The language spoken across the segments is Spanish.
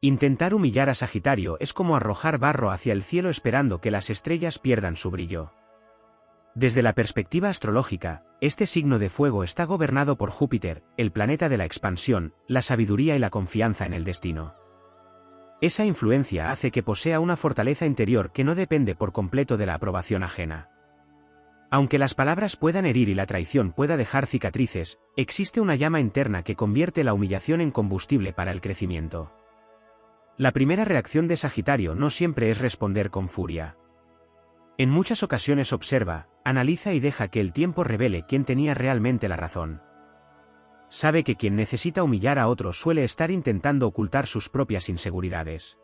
Intentar humillar a Sagitario es como arrojar barro hacia el cielo esperando que las estrellas pierdan su brillo. Desde la perspectiva astrológica, este signo de fuego está gobernado por Júpiter, el planeta de la expansión, la sabiduría y la confianza en el destino. Esa influencia hace que posea una fortaleza interior que no depende por completo de la aprobación ajena. Aunque las palabras puedan herir y la traición pueda dejar cicatrices, existe una llama interna que convierte la humillación en combustible para el crecimiento. La primera reacción de Sagitario no siempre es responder con furia. En muchas ocasiones observa, analiza y deja que el tiempo revele quién tenía realmente la razón. Sabe que quien necesita humillar a otro suele estar intentando ocultar sus propias inseguridades.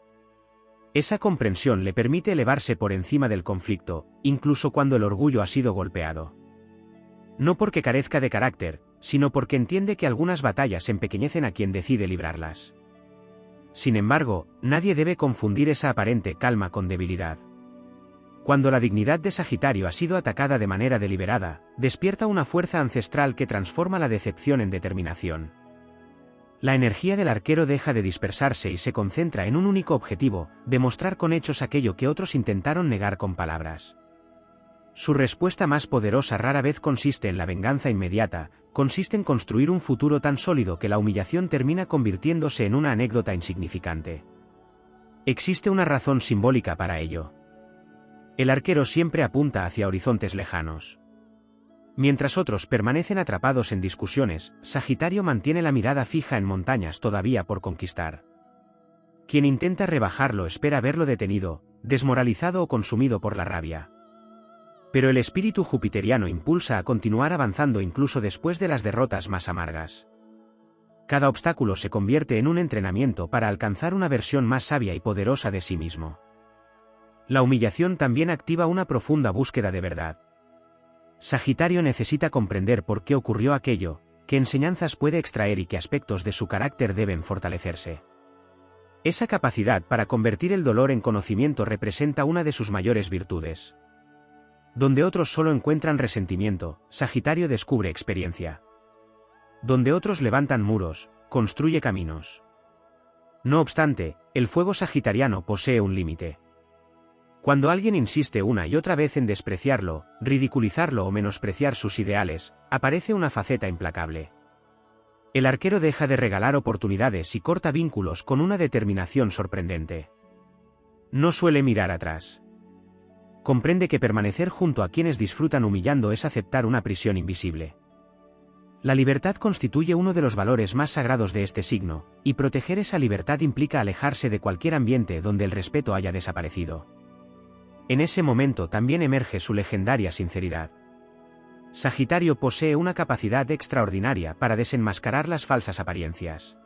Esa comprensión le permite elevarse por encima del conflicto, incluso cuando el orgullo ha sido golpeado. No porque carezca de carácter, sino porque entiende que algunas batallas empequeñecen a quien decide librarlas. Sin embargo, nadie debe confundir esa aparente calma con debilidad. Cuando la dignidad de Sagitario ha sido atacada de manera deliberada, despierta una fuerza ancestral que transforma la decepción en determinación. La energía del arquero deja de dispersarse y se concentra en un único objetivo: demostrar con hechos aquello que otros intentaron negar con palabras. Su respuesta más poderosa rara vez consiste en la venganza inmediata, consiste en construir un futuro tan sólido que la humillación termina convirtiéndose en una anécdota insignificante. Existe una razón simbólica para ello. El arquero siempre apunta hacia horizontes lejanos. Mientras otros permanecen atrapados en discusiones, Sagitario mantiene la mirada fija en montañas todavía por conquistar. Quien intenta rebajarlo espera verlo detenido, desmoralizado o consumido por la rabia. Pero el espíritu jupiteriano impulsa a continuar avanzando incluso después de las derrotas más amargas. Cada obstáculo se convierte en un entrenamiento para alcanzar una versión más sabia y poderosa de sí mismo. La humillación también activa una profunda búsqueda de verdad. Sagitario necesita comprender por qué ocurrió aquello, qué enseñanzas puede extraer y qué aspectos de su carácter deben fortalecerse. Esa capacidad para convertir el dolor en conocimiento representa una de sus mayores virtudes. Donde otros solo encuentran resentimiento, Sagitario descubre experiencia. Donde otros levantan muros, construye caminos. No obstante, el fuego sagitariano posee un límite. Cuando alguien insiste una y otra vez en despreciarlo, ridiculizarlo o menospreciar sus ideales, aparece una faceta implacable. El arquero deja de regalar oportunidades y corta vínculos con una determinación sorprendente. No suele mirar atrás. Comprende que permanecer junto a quienes disfrutan humillando es aceptar una prisión invisible. La libertad constituye uno de los valores más sagrados de este signo, y proteger esa libertad implica alejarse de cualquier ambiente donde el respeto haya desaparecido. En ese momento también emerge su legendaria sinceridad. Sagitario posee una capacidad extraordinaria para desenmascarar las falsas apariencias.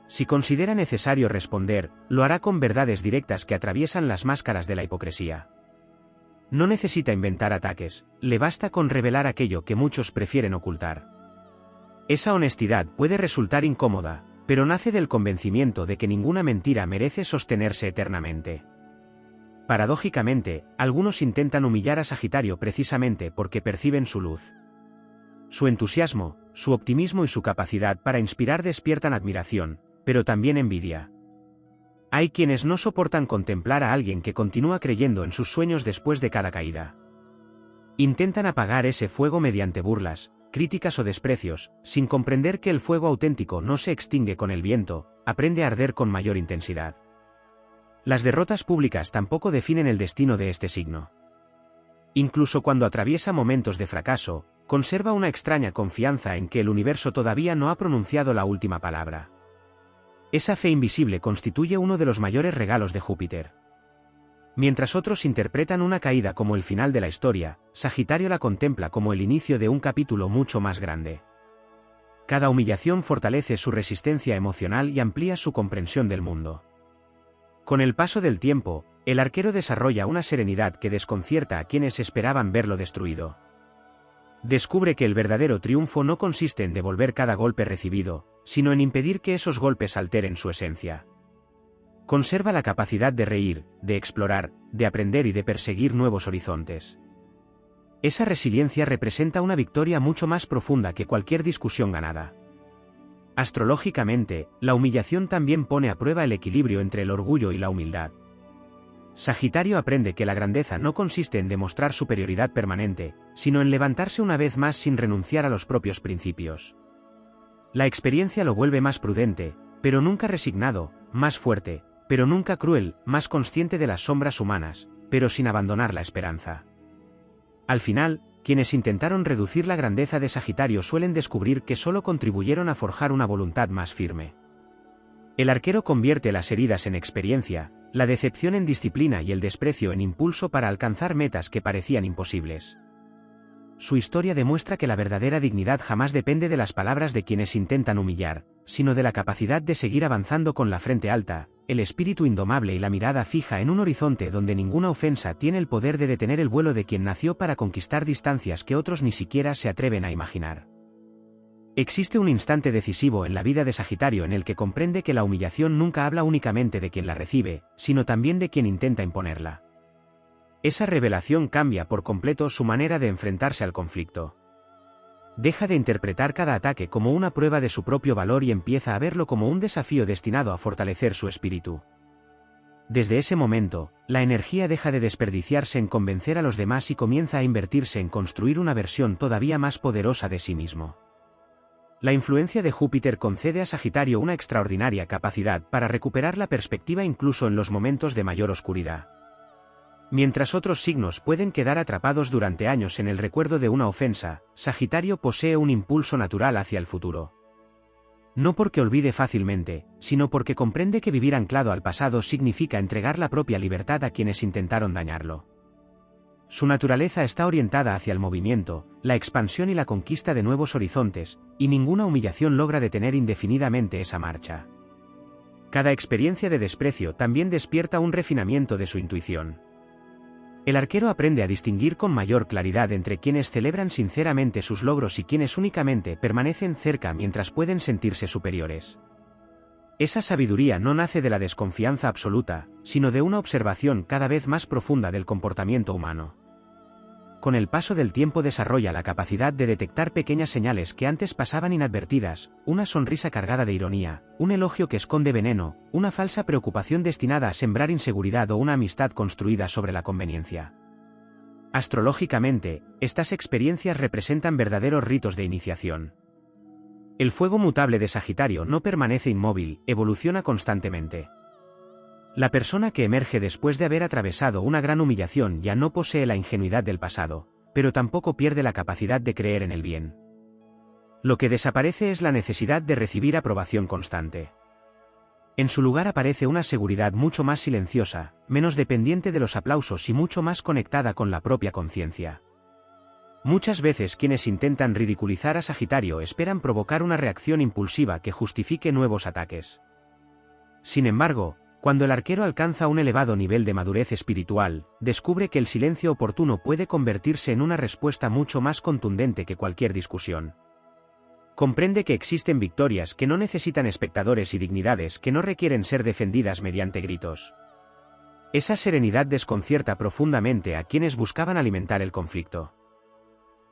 Si considera necesario responder, lo hará con verdades directas que atraviesan las máscaras de la hipocresía. No necesita inventar ataques, le basta con revelar aquello que muchos prefieren ocultar. Esa honestidad puede resultar incómoda, pero nace del convencimiento de que ninguna mentira merece sostenerse eternamente. Paradójicamente, algunos intentan humillar a Sagitario precisamente porque perciben su luz. Su entusiasmo, su optimismo y su capacidad para inspirar despiertan admiración, pero también envidia. Hay quienes no soportan contemplar a alguien que continúa creyendo en sus sueños después de cada caída. Intentan apagar ese fuego mediante burlas, críticas o desprecios, sin comprender que el fuego auténtico no se extingue con el viento, aprende a arder con mayor intensidad. Las derrotas públicas tampoco definen el destino de este signo. Incluso cuando atraviesa momentos de fracaso, conserva una extraña confianza en que el universo todavía no ha pronunciado la última palabra. Esa fe invisible constituye uno de los mayores regalos de Júpiter. Mientras otros interpretan una caída como el final de la historia, Sagitario la contempla como el inicio de un capítulo mucho más grande. Cada humillación fortalece su resistencia emocional y amplía su comprensión del mundo. Con el paso del tiempo, el arquero desarrolla una serenidad que desconcierta a quienes esperaban verlo destruido. Descubre que el verdadero triunfo no consiste en devolver cada golpe recibido, sino en impedir que esos golpes alteren su esencia. Conserva la capacidad de reír, de explorar, de aprender y de perseguir nuevos horizontes. Esa resiliencia representa una victoria mucho más profunda que cualquier discusión ganada. Astrológicamente, la humillación también pone a prueba el equilibrio entre el orgullo y la humildad. Sagitario aprende que la grandeza no consiste en demostrar superioridad permanente, sino en levantarse una vez más sin renunciar a los propios principios. La experiencia lo vuelve más prudente, pero nunca resignado, más fuerte, pero nunca cruel, más consciente de las sombras humanas, pero sin abandonar la esperanza. Al final, quienes intentaron reducir la grandeza de Sagitario suelen descubrir que solo contribuyeron a forjar una voluntad más firme. El arquero convierte las heridas en experiencia, la decepción en disciplina y el desprecio en impulso para alcanzar metas que parecían imposibles. Su historia demuestra que la verdadera dignidad jamás depende de las palabras de quienes intentan humillar, sino de la capacidad de seguir avanzando con la frente alta, el espíritu indomable y la mirada fija en un horizonte donde ninguna ofensa tiene el poder de detener el vuelo de quien nació para conquistar distancias que otros ni siquiera se atreven a imaginar. Existe un instante decisivo en la vida de Sagitario en el que comprende que la humillación nunca habla únicamente de quien la recibe, sino también de quien intenta imponerla. Esa revelación cambia por completo su manera de enfrentarse al conflicto. Deja de interpretar cada ataque como una prueba de su propio valor y empieza a verlo como un desafío destinado a fortalecer su espíritu. Desde ese momento, la energía deja de desperdiciarse en convencer a los demás y comienza a invertirse en construir una versión todavía más poderosa de sí mismo. La influencia de Júpiter concede a Sagitario una extraordinaria capacidad para recuperar la perspectiva incluso en los momentos de mayor oscuridad. Mientras otros signos pueden quedar atrapados durante años en el recuerdo de una ofensa, Sagitario posee un impulso natural hacia el futuro. No porque olvide fácilmente, sino porque comprende que vivir anclado al pasado significa entregar la propia libertad a quienes intentaron dañarlo. Su naturaleza está orientada hacia el movimiento, la expansión y la conquista de nuevos horizontes, y ninguna humillación logra detener indefinidamente esa marcha. Cada experiencia de desprecio también despierta un refinamiento de su intuición. El arquero aprende a distinguir con mayor claridad entre quienes celebran sinceramente sus logros y quienes únicamente permanecen cerca mientras pueden sentirse superiores. Esa sabiduría no nace de la desconfianza absoluta, sino de una observación cada vez más profunda del comportamiento humano. Con el paso del tiempo desarrolla la capacidad de detectar pequeñas señales que antes pasaban inadvertidas, una sonrisa cargada de ironía, un elogio que esconde veneno, una falsa preocupación destinada a sembrar inseguridad o una amistad construida sobre la conveniencia. Astrológicamente, estas experiencias representan verdaderos ritos de iniciación. El fuego mutable de Sagitario no permanece inmóvil, evoluciona constantemente. La persona que emerge después de haber atravesado una gran humillación ya no posee la ingenuidad del pasado, pero tampoco pierde la capacidad de creer en el bien. Lo que desaparece es la necesidad de recibir aprobación constante. En su lugar aparece una seguridad mucho más silenciosa, menos dependiente de los aplausos y mucho más conectada con la propia conciencia. Muchas veces quienes intentan ridiculizar a Sagitario esperan provocar una reacción impulsiva que justifique nuevos ataques. Sin embargo, cuando el arquero alcanza un elevado nivel de madurez espiritual, descubre que el silencio oportuno puede convertirse en una respuesta mucho más contundente que cualquier discusión. Comprende que existen victorias que no necesitan espectadores y dignidades que no requieren ser defendidas mediante gritos. Esa serenidad desconcierta profundamente a quienes buscaban alimentar el conflicto.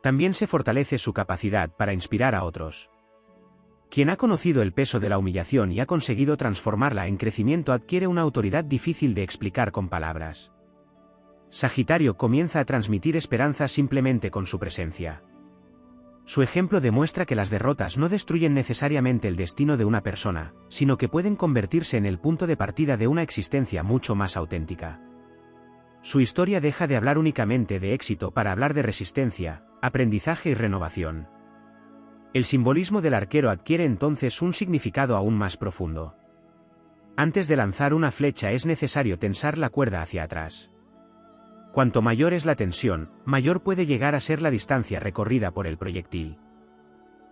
También se fortalece su capacidad para inspirar a otros. Quien ha conocido el peso de la humillación y ha conseguido transformarla en crecimiento adquiere una autoridad difícil de explicar con palabras. Sagitario comienza a transmitir esperanza simplemente con su presencia. Su ejemplo demuestra que las derrotas no destruyen necesariamente el destino de una persona, sino que pueden convertirse en el punto de partida de una existencia mucho más auténtica. Su historia deja de hablar únicamente de éxito para hablar de resistencia, aprendizaje y renovación. El simbolismo del arquero adquiere entonces un significado aún más profundo. Antes de lanzar una flecha es necesario tensar la cuerda hacia atrás. Cuanto mayor es la tensión, mayor puede llegar a ser la distancia recorrida por el proyectil.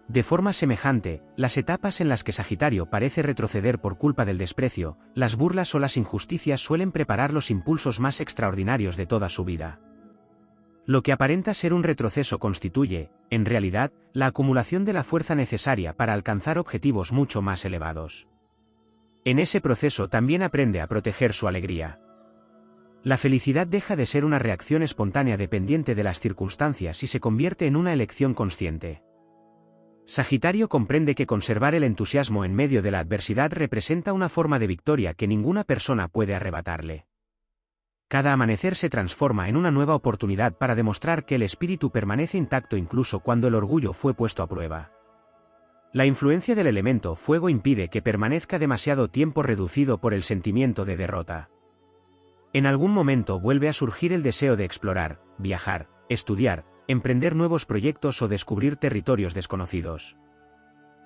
De forma semejante, las etapas en las que Sagitario parece retroceder por culpa del desprecio, las burlas o las injusticias suelen preparar los impulsos más extraordinarios de toda su vida. Lo que aparenta ser un retroceso constituye, en realidad, la acumulación de la fuerza necesaria para alcanzar objetivos mucho más elevados. En ese proceso también aprende a proteger su alegría. La felicidad deja de ser una reacción espontánea dependiente de las circunstancias y se convierte en una elección consciente. Sagitario comprende que conservar el entusiasmo en medio de la adversidad representa una forma de victoria que ninguna persona puede arrebatarle. Cada amanecer se transforma en una nueva oportunidad para demostrar que el espíritu permanece intacto incluso cuando el orgullo fue puesto a prueba. La influencia del elemento fuego impide que permanezca demasiado tiempo reducido por el sentimiento de derrota. En algún momento vuelve a surgir el deseo de explorar, viajar, estudiar, emprender nuevos proyectos o descubrir territorios desconocidos.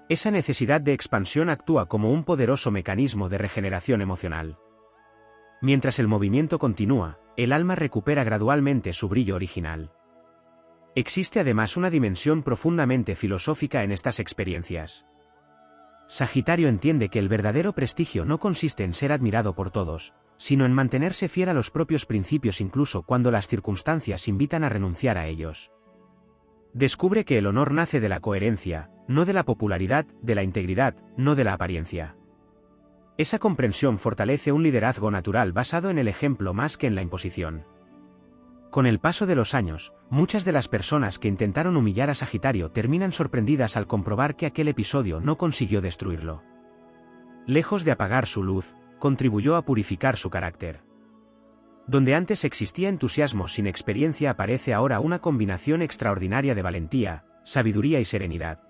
Esa necesidad de expansión actúa como un poderoso mecanismo de regeneración emocional. Mientras el movimiento continúa, el alma recupera gradualmente su brillo original. Existe además una dimensión profundamente filosófica en estas experiencias. Sagitario entiende que el verdadero prestigio no consiste en ser admirado por todos, sino en mantenerse fiel a los propios principios incluso cuando las circunstancias invitan a renunciar a ellos. Descubre que el honor nace de la coherencia, no de la popularidad, de la integridad, no de la apariencia. Esa comprensión fortalece un liderazgo natural basado en el ejemplo más que en la imposición. Con el paso de los años, muchas de las personas que intentaron humillar a Sagitario terminan sorprendidas al comprobar que aquel episodio no consiguió destruirlo. Lejos de apagar su luz, contribuyó a purificar su carácter. Donde antes existía entusiasmo sin experiencia aparece ahora una combinación extraordinaria de valentía, sabiduría y serenidad.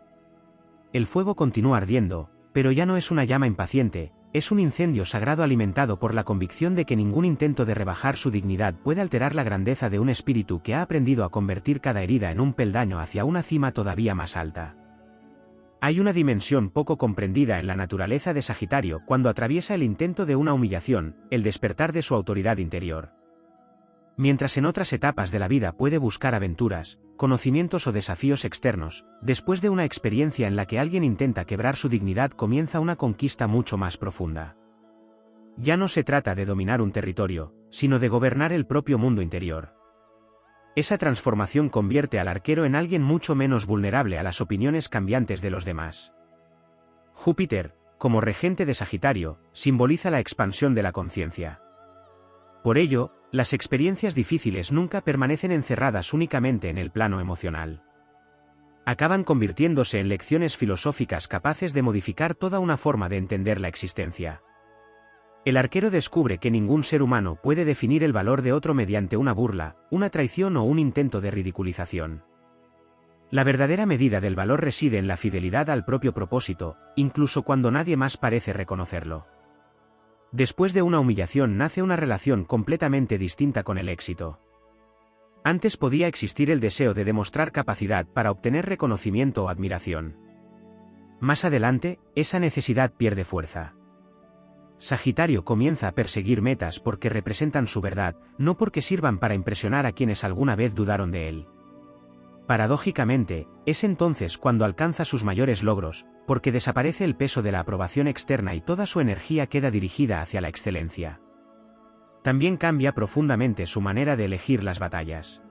El fuego continúa ardiendo, pero ya no es una llama impaciente, es un incendio sagrado alimentado por la convicción de que ningún intento de rebajar su dignidad puede alterar la grandeza de un espíritu que ha aprendido a convertir cada herida en un peldaño hacia una cima todavía más alta. Hay una dimensión poco comprendida en la naturaleza de Sagitario cuando atraviesa el intento de una humillación, el despertar de su autoridad interior. Mientras en otras etapas de la vida puede buscar aventuras, conocimientos o desafíos externos, después de una experiencia en la que alguien intenta quebrar su dignidad comienza una conquista mucho más profunda. Ya no se trata de dominar un territorio, sino de gobernar el propio mundo interior. Esa transformación convierte al arquero en alguien mucho menos vulnerable a las opiniones cambiantes de los demás. Júpiter, como regente de Sagitario, simboliza la expansión de la conciencia. Por ello, las experiencias difíciles nunca permanecen encerradas únicamente en el plano emocional. Acaban convirtiéndose en lecciones filosóficas capaces de modificar toda una forma de entender la existencia. El arquero descubre que ningún ser humano puede definir el valor de otro mediante una burla, una traición o un intento de ridiculización. La verdadera medida del valor reside en la fidelidad al propio propósito, incluso cuando nadie más parece reconocerlo. Después de una humillación nace una relación completamente distinta con el éxito. Antes podía existir el deseo de demostrar capacidad para obtener reconocimiento o admiración. Más adelante, esa necesidad pierde fuerza. Sagitario comienza a perseguir metas porque representan su verdad, no porque sirvan para impresionar a quienes alguna vez dudaron de él. Paradójicamente, es entonces cuando alcanza sus mayores logros, porque desaparece el peso de la aprobación externa y toda su energía queda dirigida hacia la excelencia. También cambia profundamente su manera de elegir las batallas.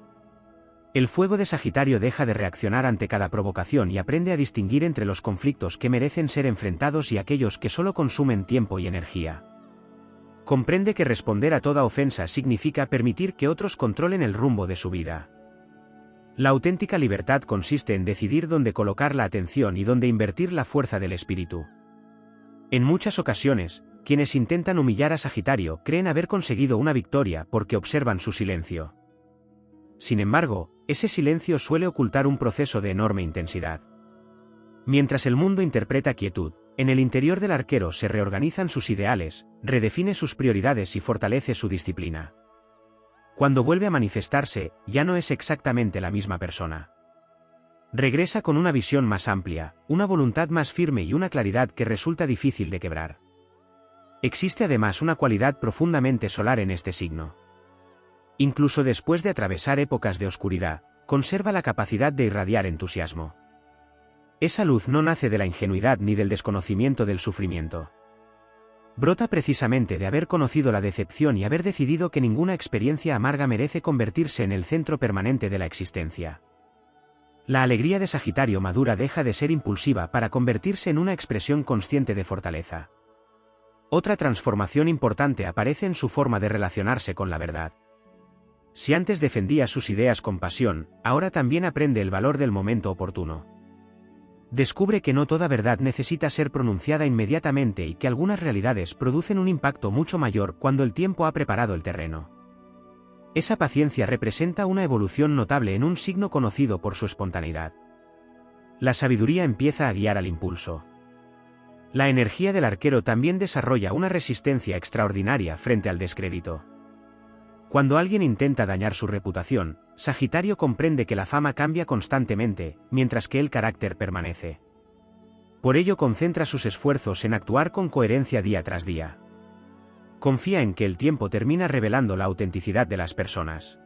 El fuego de Sagitario deja de reaccionar ante cada provocación y aprende a distinguir entre los conflictos que merecen ser enfrentados y aquellos que solo consumen tiempo y energía. Comprende que responder a toda ofensa significa permitir que otros controlen el rumbo de su vida. La auténtica libertad consiste en decidir dónde colocar la atención y dónde invertir la fuerza del espíritu. En muchas ocasiones, quienes intentan humillar a Sagitario creen haber conseguido una victoria porque observan su silencio. Sin embargo, ese silencio suele ocultar un proceso de enorme intensidad. Mientras el mundo interpreta quietud, en el interior del arquero se reorganizan sus ideales, redefine sus prioridades y fortalece su disciplina. Cuando vuelve a manifestarse, ya no es exactamente la misma persona. Regresa con una visión más amplia, una voluntad más firme y una claridad que resulta difícil de quebrar. Existe además una cualidad profundamente solar en este signo. Incluso después de atravesar épocas de oscuridad, conserva la capacidad de irradiar entusiasmo. Esa luz no nace de la ingenuidad ni del desconocimiento del sufrimiento. Brota precisamente de haber conocido la decepción y haber decidido que ninguna experiencia amarga merece convertirse en el centro permanente de la existencia. La alegría de Sagitario madura deja de ser impulsiva para convertirse en una expresión consciente de fortaleza. Otra transformación importante aparece en su forma de relacionarse con la verdad. Si antes defendía sus ideas con pasión, ahora también aprende el valor del momento oportuno. Descubre que no toda verdad necesita ser pronunciada inmediatamente y que algunas realidades producen un impacto mucho mayor cuando el tiempo ha preparado el terreno. Esa paciencia representa una evolución notable en un signo conocido por su espontaneidad. La sabiduría empieza a guiar al impulso. La energía del arquero también desarrolla una resistencia extraordinaria frente al descrédito. Cuando alguien intenta dañar su reputación, Sagitario comprende que la fama cambia constantemente, mientras que el carácter permanece. Por ello concentra sus esfuerzos en actuar con coherencia día tras día. Confía en que el tiempo termina revelando la autenticidad de las personas.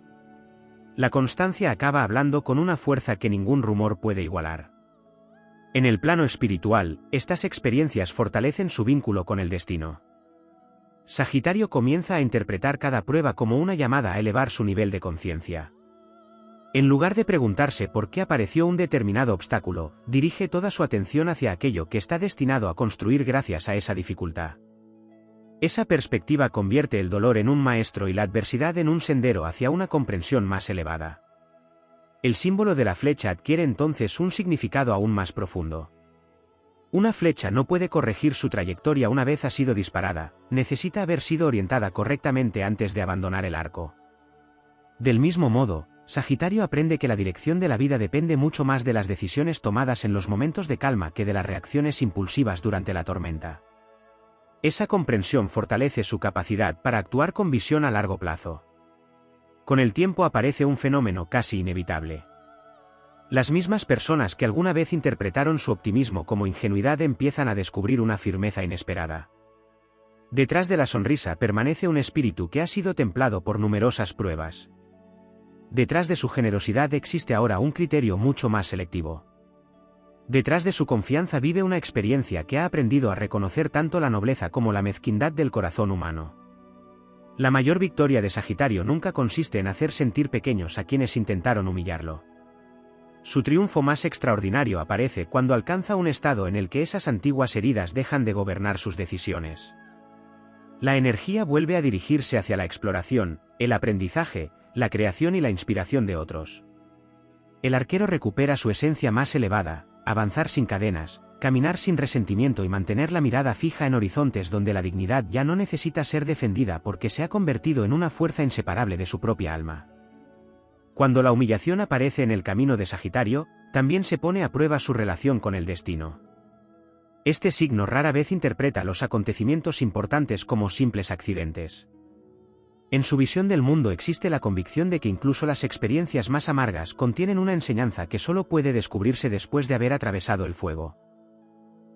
La constancia acaba hablando con una fuerza que ningún rumor puede igualar. En el plano espiritual, estas experiencias fortalecen su vínculo con el destino. Sagitario comienza a interpretar cada prueba como una llamada a elevar su nivel de conciencia. En lugar de preguntarse por qué apareció un determinado obstáculo, dirige toda su atención hacia aquello que está destinado a construir gracias a esa dificultad. Esa perspectiva convierte el dolor en un maestro y la adversidad en un sendero hacia una comprensión más elevada. El símbolo de la flecha adquiere entonces un significado aún más profundo. Una flecha no puede corregir su trayectoria una vez ha sido disparada, necesita haber sido orientada correctamente antes de abandonar el arco. Del mismo modo, Sagitario aprende que la dirección de la vida depende mucho más de las decisiones tomadas en los momentos de calma que de las reacciones impulsivas durante la tormenta. Esa comprensión fortalece su capacidad para actuar con visión a largo plazo. Con el tiempo aparece un fenómeno casi inevitable. Las mismas personas que alguna vez interpretaron su optimismo como ingenuidad empiezan a descubrir una firmeza inesperada. Detrás de la sonrisa permanece un espíritu que ha sido templado por numerosas pruebas. Detrás de su generosidad existe ahora un criterio mucho más selectivo. Detrás de su confianza vive una experiencia que ha aprendido a reconocer tanto la nobleza como la mezquindad del corazón humano. La mayor victoria de Sagitario nunca consiste en hacer sentir pequeños a quienes intentaron humillarlo. Su triunfo más extraordinario aparece cuando alcanza un estado en el que esas antiguas heridas dejan de gobernar sus decisiones. La energía vuelve a dirigirse hacia la exploración, el aprendizaje, la creación y la inspiración de otros. El arquero recupera su esencia más elevada, avanzar sin cadenas, caminar sin resentimiento y mantener la mirada fija en horizontes donde la dignidad ya no necesita ser defendida porque se ha convertido en una fuerza inseparable de su propia alma. Cuando la humillación aparece en el camino de Sagitario, también se pone a prueba su relación con el destino. Este signo rara vez interpreta los acontecimientos importantes como simples accidentes. En su visión del mundo existe la convicción de que incluso las experiencias más amargas contienen una enseñanza que solo puede descubrirse después de haber atravesado el fuego.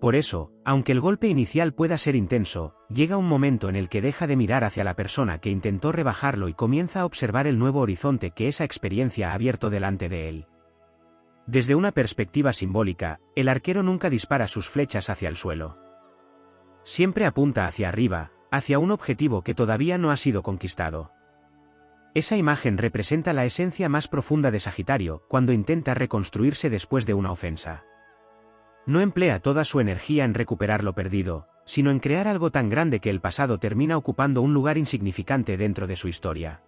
Por eso, aunque el golpe inicial pueda ser intenso, llega un momento en el que deja de mirar hacia la persona que intentó rebajarlo y comienza a observar el nuevo horizonte que esa experiencia ha abierto delante de él. Desde una perspectiva simbólica, el arquero nunca dispara sus flechas hacia el suelo. Siempre apunta hacia arriba, hacia un objetivo que todavía no ha sido conquistado. Esa imagen representa la esencia más profunda de Sagitario cuando intenta reconstruirse después de una ofensa. No emplea toda su energía en recuperar lo perdido, sino en crear algo tan grande que el pasado termina ocupando un lugar insignificante dentro de su historia.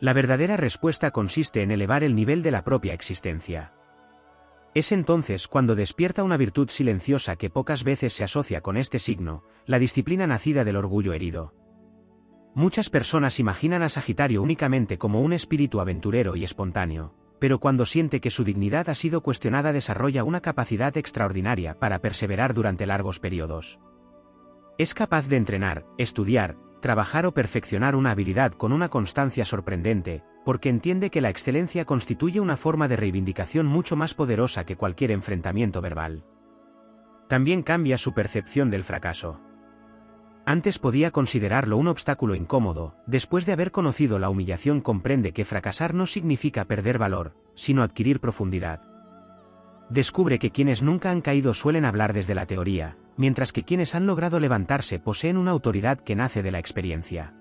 La verdadera respuesta consiste en elevar el nivel de la propia existencia. Es entonces cuando despierta una virtud silenciosa que pocas veces se asocia con este signo, la disciplina nacida del orgullo herido. Muchas personas imaginan a Sagitario únicamente como un espíritu aventurero y espontáneo, pero cuando siente que su dignidad ha sido cuestionada desarrolla una capacidad extraordinaria para perseverar durante largos periodos. Es capaz de entrenar, estudiar, trabajar o perfeccionar una habilidad con una constancia sorprendente, porque entiende que la excelencia constituye una forma de reivindicación mucho más poderosa que cualquier enfrentamiento verbal. También cambia su percepción del fracaso. Antes podía considerarlo un obstáculo incómodo, después de haber conocido la humillación comprende que fracasar no significa perder valor, sino adquirir profundidad. Descubre que quienes nunca han caído suelen hablar desde la teoría, mientras que quienes han logrado levantarse poseen una autoridad que nace de la experiencia.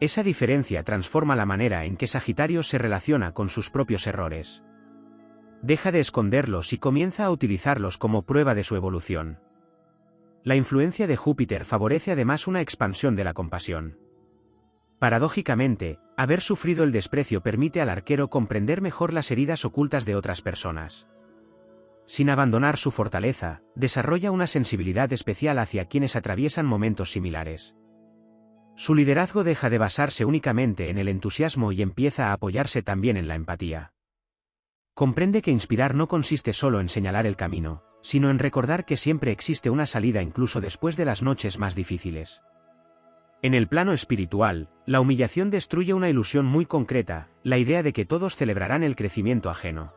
Esa diferencia transforma la manera en que Sagitario se relaciona con sus propios errores. Deja de esconderlos y comienza a utilizarlos como prueba de su evolución. La influencia de Júpiter favorece además una expansión de la compasión. Paradójicamente, haber sufrido el desprecio permite al arquero comprender mejor las heridas ocultas de otras personas. sin abandonar su fortaleza, desarrolla una sensibilidad especial hacia quienes atraviesan momentos similares. Su liderazgo deja de basarse únicamente en el entusiasmo y empieza a apoyarse también en la empatía. Comprende que inspirar no consiste solo en señalar el camino, sino en recordar que siempre existe una salida incluso después de las noches más difíciles. En el plano espiritual, la humillación destruye una ilusión muy concreta, la idea de que todos celebrarán el crecimiento ajeno.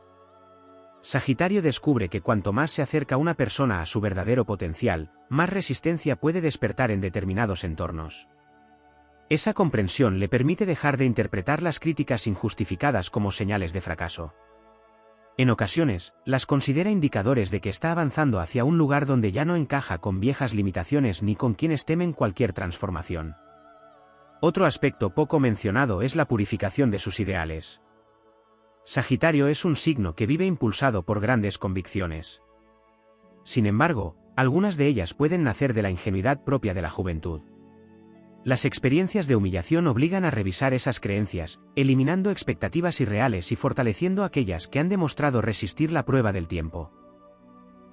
Sagitario descubre que cuanto más se acerca una persona a su verdadero potencial, más resistencia puede despertar en determinados entornos. Esa comprensión le permite dejar de interpretar las críticas injustificadas como señales de fracaso. En ocasiones, las considera indicadores de que está avanzando hacia un lugar donde ya no encaja con viejas limitaciones ni con quienes temen cualquier transformación. Otro aspecto poco mencionado es la purificación de sus ideales. Sagitario es un signo que vive impulsado por grandes convicciones. Sin embargo, algunas de ellas pueden nacer de la ingenuidad propia de la juventud. Las experiencias de humillación obligan a revisar esas creencias, eliminando expectativas irreales y fortaleciendo aquellas que han demostrado resistir la prueba del tiempo.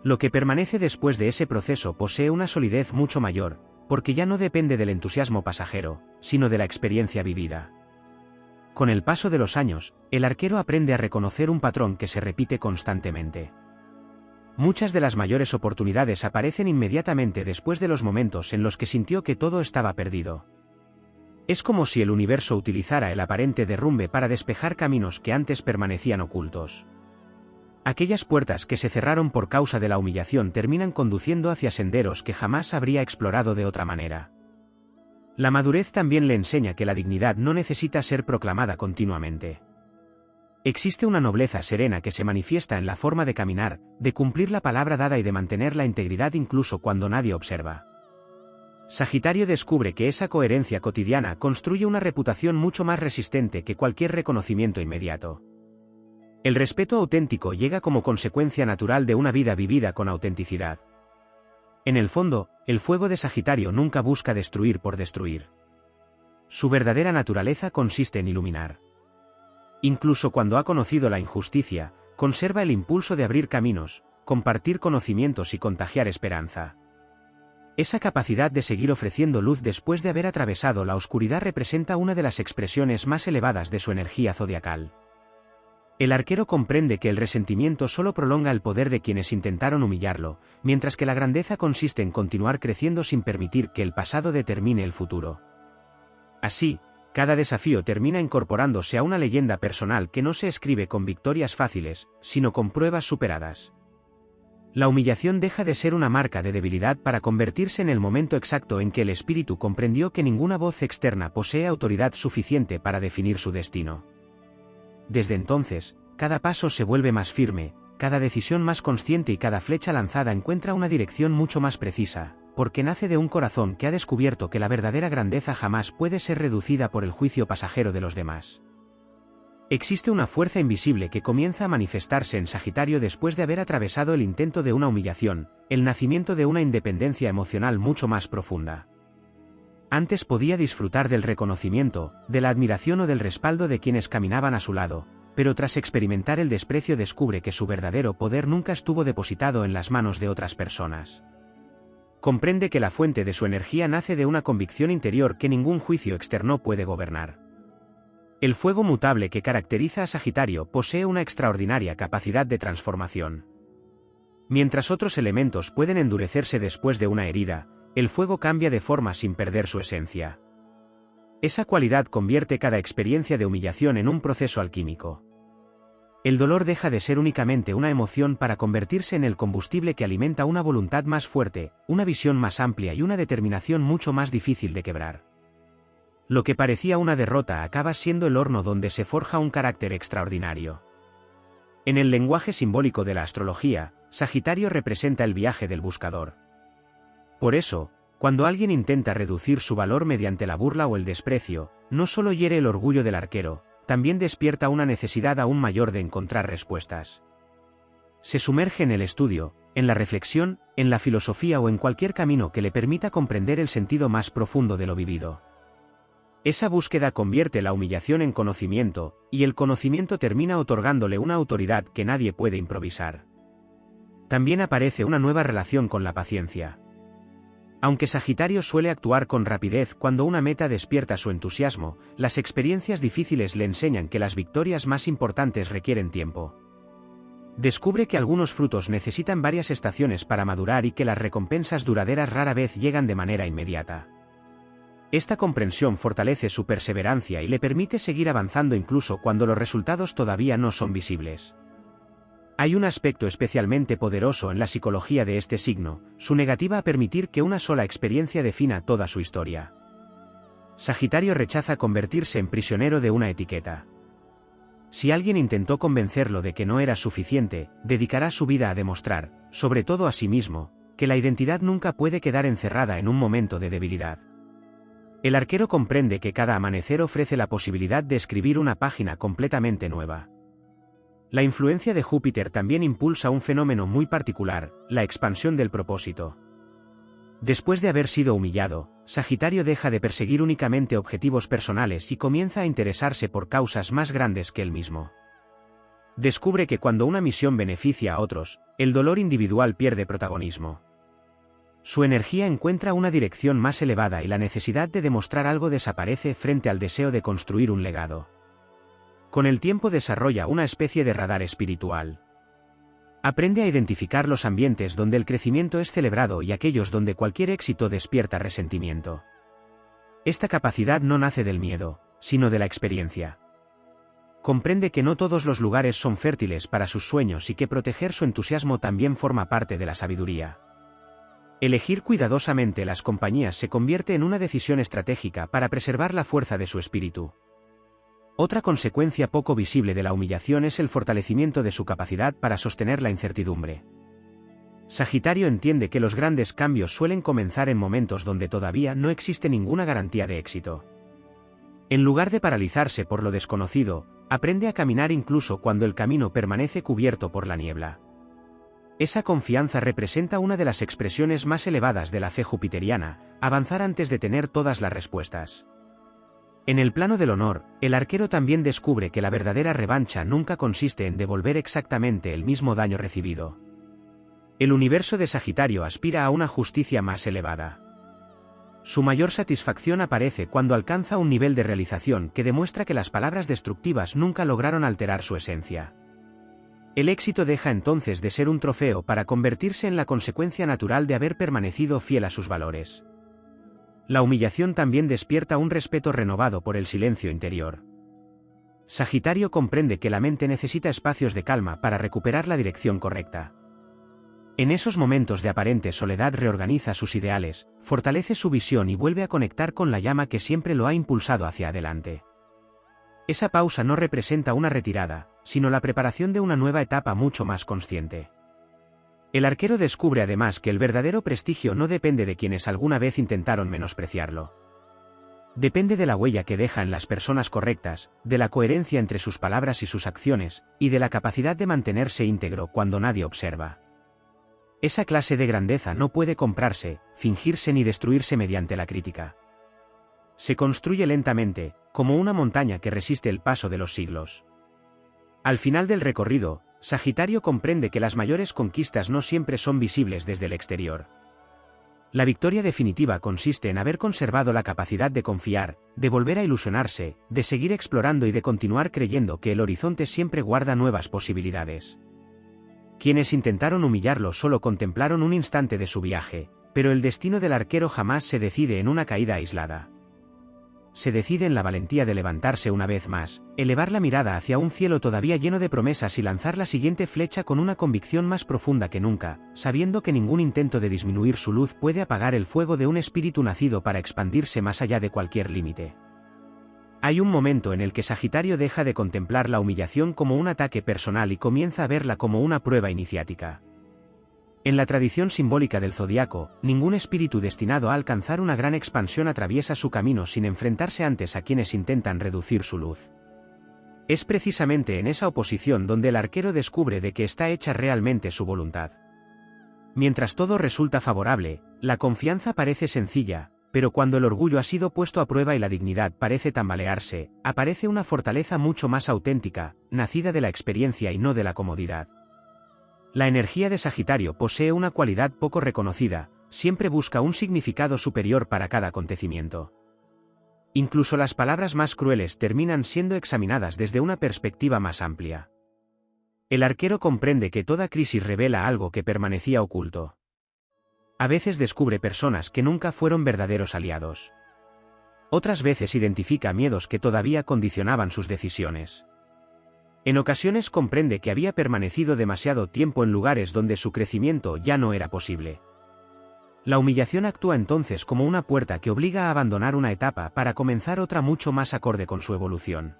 Lo que permanece después de ese proceso posee una solidez mucho mayor, porque ya no depende del entusiasmo pasajero, sino de la experiencia vivida. Con el paso de los años, el arquero aprende a reconocer un patrón que se repite constantemente. Muchas de las mayores oportunidades aparecen inmediatamente después de los momentos en los que sintió que todo estaba perdido. Es como si el universo utilizara el aparente derrumbe para despejar caminos que antes permanecían ocultos. Aquellas puertas que se cerraron por causa de la humillación terminan conduciendo hacia senderos que jamás habría explorado de otra manera. La madurez también le enseña que la dignidad no necesita ser proclamada continuamente. Existe una nobleza serena que se manifiesta en la forma de caminar, de cumplir la palabra dada y de mantener la integridad incluso cuando nadie observa. Sagitario descubre que esa coherencia cotidiana construye una reputación mucho más resistente que cualquier reconocimiento inmediato. El respeto auténtico llega como consecuencia natural de una vida vivida con autenticidad. En el fondo, el fuego de Sagitario nunca busca destruir por destruir. Su verdadera naturaleza consiste en iluminar. Incluso cuando ha conocido la injusticia, conserva el impulso de abrir caminos, compartir conocimientos y contagiar esperanza. Esa capacidad de seguir ofreciendo luz después de haber atravesado la oscuridad representa una de las expresiones más elevadas de su energía zodiacal. El arquero comprende que el resentimiento solo prolonga el poder de quienes intentaron humillarlo, mientras que la grandeza consiste en continuar creciendo sin permitir que el pasado determine el futuro. Así, cada desafío termina incorporándose a una leyenda personal que no se escribe con victorias fáciles, sino con pruebas superadas. La humillación deja de ser una marca de debilidad para convertirse en el momento exacto en que el espíritu comprendió que ninguna voz externa posee autoridad suficiente para definir su destino. Desde entonces, cada paso se vuelve más firme, cada decisión más consciente y cada flecha lanzada encuentra una dirección mucho más precisa, porque nace de un corazón que ha descubierto que la verdadera grandeza jamás puede ser reducida por el juicio pasajero de los demás. Existe una fuerza invisible que comienza a manifestarse en Sagitario después de haber atravesado el intento de una humillación, el nacimiento de una independencia emocional mucho más profunda. Antes podía disfrutar del reconocimiento, de la admiración o del respaldo de quienes caminaban a su lado, pero tras experimentar el desprecio descubre que su verdadero poder nunca estuvo depositado en las manos de otras personas. Comprende que la fuente de su energía nace de una convicción interior que ningún juicio externo puede gobernar. El fuego mutable que caracteriza a Sagitario posee una extraordinaria capacidad de transformación. Mientras otros elementos pueden endurecerse después de una herida, el fuego cambia de forma sin perder su esencia. Esa cualidad convierte cada experiencia de humillación en un proceso alquímico. El dolor deja de ser únicamente una emoción para convertirse en el combustible que alimenta una voluntad más fuerte, una visión más amplia y una determinación mucho más difícil de quebrar. Lo que parecía una derrota acaba siendo el horno donde se forja un carácter extraordinario. En el lenguaje simbólico de la astrología, Sagitario representa el viaje del buscador. Por eso, cuando alguien intenta reducir su valor mediante la burla o el desprecio, no solo hiere el orgullo del arquero, también despierta una necesidad aún mayor de encontrar respuestas. Se sumerge en el estudio, en la reflexión, en la filosofía o en cualquier camino que le permita comprender el sentido más profundo de lo vivido. Esa búsqueda convierte la humillación en conocimiento, y el conocimiento termina otorgándole una autoridad que nadie puede improvisar. También aparece una nueva relación con la paciencia. Aunque Sagitario suele actuar con rapidez cuando una meta despierta su entusiasmo, las experiencias difíciles le enseñan que las victorias más importantes requieren tiempo. Descubre que algunos frutos necesitan varias estaciones para madurar y que las recompensas duraderas rara vez llegan de manera inmediata. Esta comprensión fortalece su perseverancia y le permite seguir avanzando incluso cuando los resultados todavía no son visibles. Hay un aspecto especialmente poderoso en la psicología de este signo, su negativa a permitir que una sola experiencia defina toda su historia. Sagitario rechaza convertirse en prisionero de una etiqueta. Si alguien intentó convencerlo de que no era suficiente, dedicará su vida a demostrar, sobre todo a sí mismo, que la identidad nunca puede quedar encerrada en un momento de debilidad. El arquero comprende que cada amanecer ofrece la posibilidad de escribir una página completamente nueva. La influencia de Júpiter también impulsa un fenómeno muy particular, la expansión del propósito. Después de haber sido humillado, Sagitario deja de perseguir únicamente objetivos personales y comienza a interesarse por causas más grandes que él mismo. Descubre que cuando una misión beneficia a otros, el dolor individual pierde protagonismo. Su energía encuentra una dirección más elevada y la necesidad de demostrar algo desaparece frente al deseo de construir un legado. Con el tiempo desarrolla una especie de radar espiritual. Aprende a identificar los ambientes donde el crecimiento es celebrado y aquellos donde cualquier éxito despierta resentimiento. Esta capacidad no nace del miedo, sino de la experiencia. Comprende que no todos los lugares son fértiles para sus sueños y que proteger su entusiasmo también forma parte de la sabiduría. Elegir cuidadosamente las compañías se convierte en una decisión estratégica para preservar la fuerza de su espíritu. Otra consecuencia poco visible de la humillación es el fortalecimiento de su capacidad para sostener la incertidumbre. Sagitario entiende que los grandes cambios suelen comenzar en momentos donde todavía no existe ninguna garantía de éxito. En lugar de paralizarse por lo desconocido, aprende a caminar incluso cuando el camino permanece cubierto por la niebla. Esa confianza representa una de las expresiones más elevadas de la fe jupiteriana, avanzar antes de tener todas las respuestas. En el plano del honor, el arquero también descubre que la verdadera revancha nunca consiste en devolver exactamente el mismo daño recibido. El universo de Sagitario aspira a una justicia más elevada. Su mayor satisfacción aparece cuando alcanza un nivel de realización que demuestra que las palabras destructivas nunca lograron alterar su esencia. El éxito deja entonces de ser un trofeo para convertirse en la consecuencia natural de haber permanecido fiel a sus valores. La humillación también despierta un respeto renovado por el silencio interior. Sagitario comprende que la mente necesita espacios de calma para recuperar la dirección correcta. En esos momentos de aparente soledad reorganiza sus ideales, fortalece su visión y vuelve a conectar con la llama que siempre lo ha impulsado hacia adelante. Esa pausa no representa una retirada, sino la preparación de una nueva etapa mucho más consciente. El arquero descubre además que el verdadero prestigio no depende de quienes alguna vez intentaron menospreciarlo. Depende de la huella que deja en las personas correctas, de la coherencia entre sus palabras y sus acciones, y de la capacidad de mantenerse íntegro cuando nadie observa. Esa clase de grandeza no puede comprarse, fingirse ni destruirse mediante la crítica. Se construye lentamente, como una montaña que resiste el paso de los siglos. Al final del recorrido, Sagitario comprende que las mayores conquistas no siempre son visibles desde el exterior. La victoria definitiva consiste en haber conservado la capacidad de confiar, de volver a ilusionarse, de seguir explorando y de continuar creyendo que el horizonte siempre guarda nuevas posibilidades. Quienes intentaron humillarlo solo contemplaron un instante de su viaje, pero el destino del arquero jamás se decide en una caída aislada. Se decide en la valentía de levantarse una vez más, elevar la mirada hacia un cielo todavía lleno de promesas y lanzar la siguiente flecha con una convicción más profunda que nunca, sabiendo que ningún intento de disminuir su luz puede apagar el fuego de un espíritu nacido para expandirse más allá de cualquier límite. Hay un momento en el que Sagitario deja de contemplar la humillación como un ataque personal y comienza a verla como una prueba iniciática. En la tradición simbólica del zodiaco, ningún espíritu destinado a alcanzar una gran expansión atraviesa su camino sin enfrentarse antes a quienes intentan reducir su luz. Es precisamente en esa oposición donde el arquero descubre de que está hecha realmente su voluntad. Mientras todo resulta favorable, la confianza parece sencilla, pero cuando el orgullo ha sido puesto a prueba y la dignidad parece tambalearse, aparece una fortaleza mucho más auténtica, nacida de la experiencia y no de la comodidad. La energía de Sagitario posee una cualidad poco reconocida, siempre busca un significado superior para cada acontecimiento. Incluso las palabras más crueles terminan siendo examinadas desde una perspectiva más amplia. El arquero comprende que toda crisis revela algo que permanecía oculto. A veces descubre personas que nunca fueron verdaderos aliados. Otras veces identifica miedos que todavía condicionaban sus decisiones. En ocasiones comprende que había permanecido demasiado tiempo en lugares donde su crecimiento ya no era posible. La humillación actúa entonces como una puerta que obliga a abandonar una etapa para comenzar otra mucho más acorde con su evolución.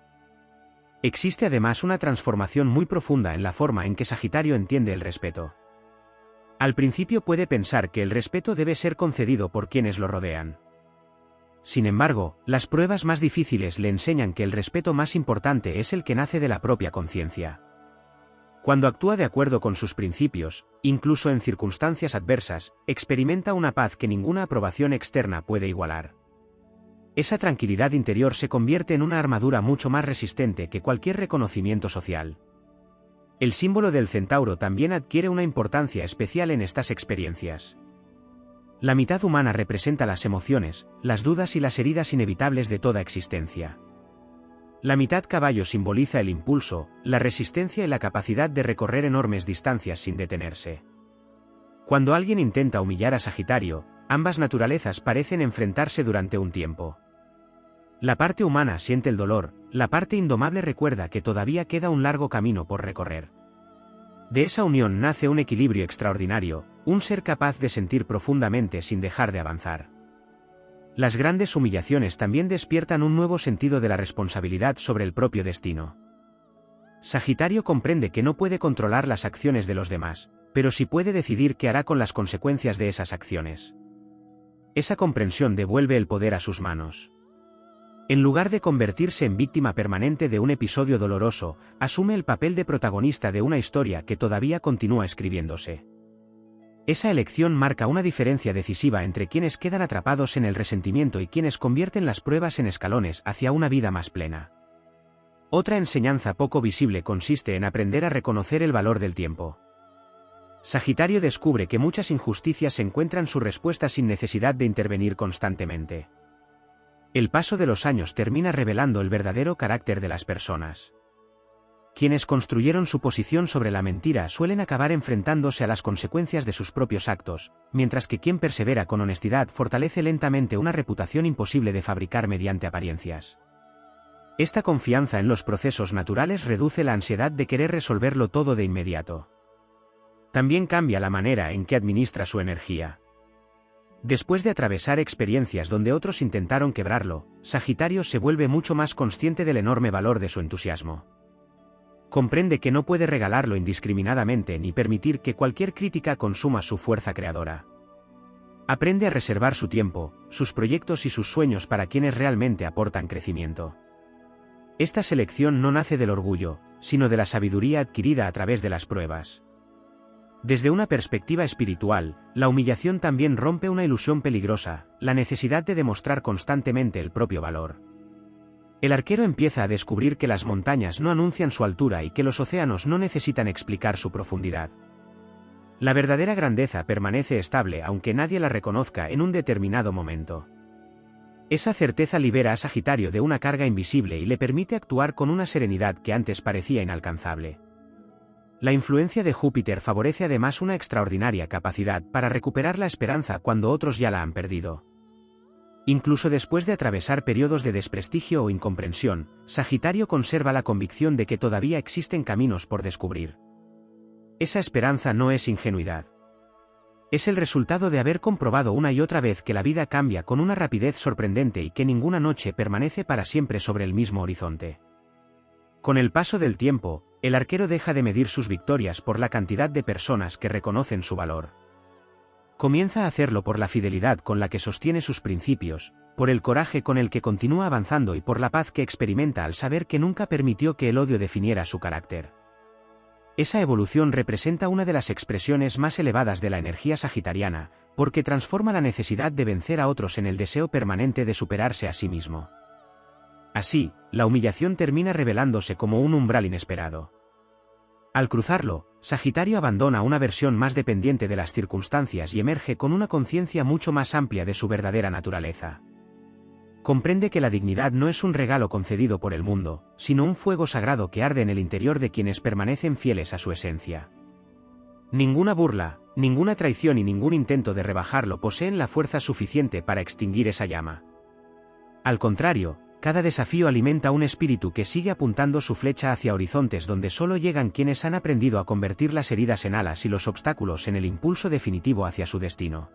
Existe además una transformación muy profunda en la forma en que Sagitario entiende el respeto. Al principio puede pensar que el respeto debe ser concedido por quienes lo rodean. Sin embargo, las pruebas más difíciles le enseñan que el respeto más importante es el que nace de la propia conciencia. Cuando actúa de acuerdo con sus principios, incluso en circunstancias adversas, experimenta una paz que ninguna aprobación externa puede igualar. Esa tranquilidad interior se convierte en una armadura mucho más resistente que cualquier reconocimiento social. El símbolo del centauro también adquiere una importancia especial en estas experiencias. La mitad humana representa las emociones, las dudas y las heridas inevitables de toda existencia. La mitad caballo simboliza el impulso, la resistencia y la capacidad de recorrer enormes distancias sin detenerse. Cuando alguien intenta humillar a Sagitario, ambas naturalezas parecen enfrentarse durante un tiempo. La parte humana siente el dolor, la parte indomable recuerda que todavía queda un largo camino por recorrer. De esa unión nace un equilibrio extraordinario, un ser capaz de sentir profundamente sin dejar de avanzar. Las grandes humillaciones también despiertan un nuevo sentido de la responsabilidad sobre el propio destino. Sagitario comprende que no puede controlar las acciones de los demás, pero sí puede decidir qué hará con las consecuencias de esas acciones. Esa comprensión devuelve el poder a sus manos. En lugar de convertirse en víctima permanente de un episodio doloroso, asume el papel de protagonista de una historia que todavía continúa escribiéndose. Esa elección marca una diferencia decisiva entre quienes quedan atrapados en el resentimiento y quienes convierten las pruebas en escalones hacia una vida más plena. Otra enseñanza poco visible consiste en aprender a reconocer el valor del tiempo. Sagitario descubre que muchas injusticias encuentran su respuesta sin necesidad de intervenir constantemente. El paso de los años termina revelando el verdadero carácter de las personas. Quienes construyeron su posición sobre la mentira suelen acabar enfrentándose a las consecuencias de sus propios actos, mientras que quien persevera con honestidad fortalece lentamente una reputación imposible de fabricar mediante apariencias. Esta confianza en los procesos naturales reduce la ansiedad de querer resolverlo todo de inmediato. También cambia la manera en que administra su energía. Después de atravesar experiencias donde otros intentaron quebrarlo, Sagitario se vuelve mucho más consciente del enorme valor de su entusiasmo. Comprende que no puede regalarlo indiscriminadamente ni permitir que cualquier crítica consuma su fuerza creadora. Aprende a reservar su tiempo, sus proyectos y sus sueños para quienes realmente aportan crecimiento. Esta selección no nace del orgullo, sino de la sabiduría adquirida a través de las pruebas. Desde una perspectiva espiritual, la humillación también rompe una ilusión peligrosa, la necesidad de demostrar constantemente el propio valor. El arquero empieza a descubrir que las montañas no anuncian su altura y que los océanos no necesitan explicar su profundidad. La verdadera grandeza permanece estable aunque nadie la reconozca en un determinado momento. Esa certeza libera a Sagitario de una carga invisible y le permite actuar con una serenidad que antes parecía inalcanzable. La influencia de Júpiter favorece además una extraordinaria capacidad para recuperar la esperanza cuando otros ya la han perdido. Incluso después de atravesar periodos de desprestigio o incomprensión, Sagitario conserva la convicción de que todavía existen caminos por descubrir. Esa esperanza no es ingenuidad. Es el resultado de haber comprobado una y otra vez que la vida cambia con una rapidez sorprendente y que ninguna noche permanece para siempre sobre el mismo horizonte. Con el paso del tiempo, el arquero deja de medir sus victorias por la cantidad de personas que reconocen su valor. Comienza a hacerlo por la fidelidad con la que sostiene sus principios, por el coraje con el que continúa avanzando y por la paz que experimenta al saber que nunca permitió que el odio definiera su carácter. Esa evolución representa una de las expresiones más elevadas de la energía sagitariana, porque transforma la necesidad de vencer a otros en el deseo permanente de superarse a sí mismo. Así, la humillación termina revelándose como un umbral inesperado. Al cruzarlo, Sagitario abandona una versión más dependiente de las circunstancias y emerge con una conciencia mucho más amplia de su verdadera naturaleza. Comprende que la dignidad no es un regalo concedido por el mundo, sino un fuego sagrado que arde en el interior de quienes permanecen fieles a su esencia. Ninguna burla, ninguna traición y ningún intento de rebajarlo poseen la fuerza suficiente para extinguir esa llama. Al contrario, cada desafío alimenta un espíritu que sigue apuntando su flecha hacia horizontes donde solo llegan quienes han aprendido a convertir las heridas en alas y los obstáculos en el impulso definitivo hacia su destino.